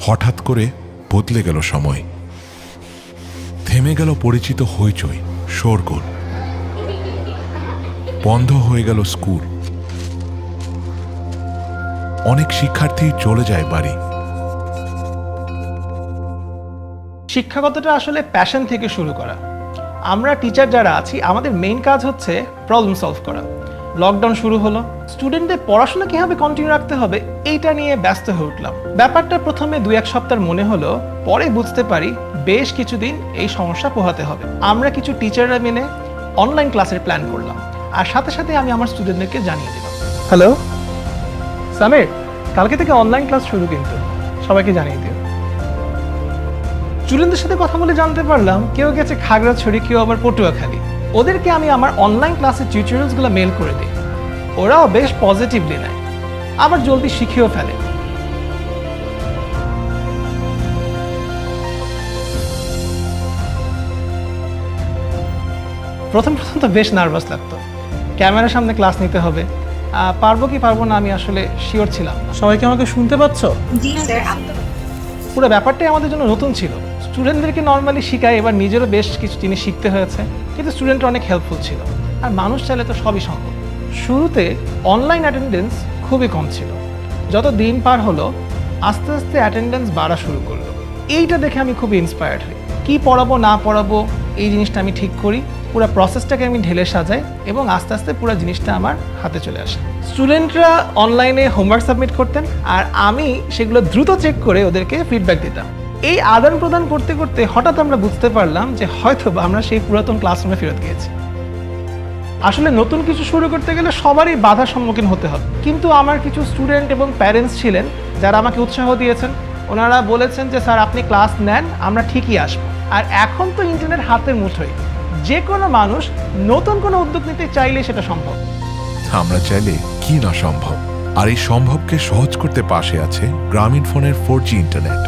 হঠাৎ করে বদলে গেল সময়, থেমে গেল পরিচিত হইচই, শোরগোল, বন্ধ হয়ে গেল স্কুল, অনেক শিক্ষার্থী চলে যায় বাড়ি। শিক্ষাগতটা আসলে প্যাশন থেকে শুরু করা। আমরা টিচার যারা আছি আমাদের মেইন কাজ হচ্ছে প্রবলেম সলভ করা। লকডাউন শুরু হলো, স্টুডেন্টদের পড়াশোনা কিভাবে কন্টিনিউ রাখতে হবে এইটা নিয়ে ব্যস্ত হয়ে উঠলাম। ব্যাপারটা প্রথমে 2-1 সপ্তাহ মনে হলো, পরে বুঝতে পারি বেশ কিছুদিন এই সমস্যা পোহাতে হবে। আমরা কিছু টিচাররা মিলে অনলাইন ক্লাসের প্ল্যান করলাম, আর সাথে সাথে আমি আমার স্টুডেন্টদেরকে জানিয়ে দিলাম, হ্যালো সামির, কালকে থেকে অনলাইন ক্লাস শুরু, কিন্তু সবাইকে জানিয়ে দিও। স্টুডেন্টদের সাথে কথা বলে জানতে পারলাম কেউ গেছে খাগড়াছড়ি, কেউ আবার পটুয়াখালী। ওদেরকে আমি আমার অনলাইন ক্লাসের টিউটোরিয়ালসগুলো মেল করে দিই, ওরাও বেশ পজিটিভলি নেয়, আবার জলদি শিখেও ফেলে। প্রথম তো বেশ নার্ভাস লাগতো, ক্যামেরার সামনে ক্লাস নিতে হবে, পারবো কি পারবো না আমি আসলে শিওর ছিলাম না। সবাইকে আমাকে শুনতে পাচ্ছ? জি স্যার। পুরো ব্যাপারটাই আমাদের জন্য নতুন ছিল। স্টুডেন্টদেরকে নর্মালি শিখায়, এবার নিজেরও বেশ কিছু জিনিস শিখতে হয়েছে, কিন্তু স্টুডেন্টরা অনেক হেল্পফুল ছিল, আর মানুষ চাইলে তো সবই সম্ভব। শুরুতে অনলাইন অ্যাটেন্ডেন্স খুবই কম ছিল, যত দিন পার হলো আস্তে আস্তে অ্যাটেন্ডেন্স বাড়া শুরু করলো। এইটা দেখে আমি খুবই ইন্সপায়ার্ড হই। কী পড়াবো না পড়াবো এই জিনিসটা আমি ঠিক করি, পুরো প্রসেসটাকে আমি ঢেলে সাজাই, এবং আস্তে আস্তে পুরো জিনিসটা আমার হাতে চলে আসে। স্টুডেন্টরা অনলাইনে হোমওয়ার্ক সাবমিট করতেন, আর আমি সেগুলো দ্রুত চেক করে ওদেরকে ফিডব্যাক দিতাম। এই আদান প্রদান করতে করতে হঠাৎ আমরা বুঝতে পারলাম যে হয়তো আমরা সেই পুরাতন ক্লাসরুমে ফেরত গিয়েছি। আসলে নতুন কিছু শুরু করতে গেলে সবারই বাধার সম্মুখীন হতে হবে, কিন্তু আমার কিছু স্টুডেন্ট এবং প্যারেন্টস ছিলেন যারা আমাকে উৎসাহ দিয়েছেন। ওনারা বলেছেন যে স্যার আপনি ক্লাস নেন, আমরা ঠিকই আসবো। আর এখন তো ইন্টারনেট হাতের মুঠোয়, যে কোনো মানুষ নতুন কোনো উদ্যোগ নিতে চাইলে সেটা সম্ভব। আমরা চাইলে কি না সম্ভব, আর এই সম্ভবকে সহজ করতে পাশে আছে গ্রামীণফোনের 4G ইন্টারনেট।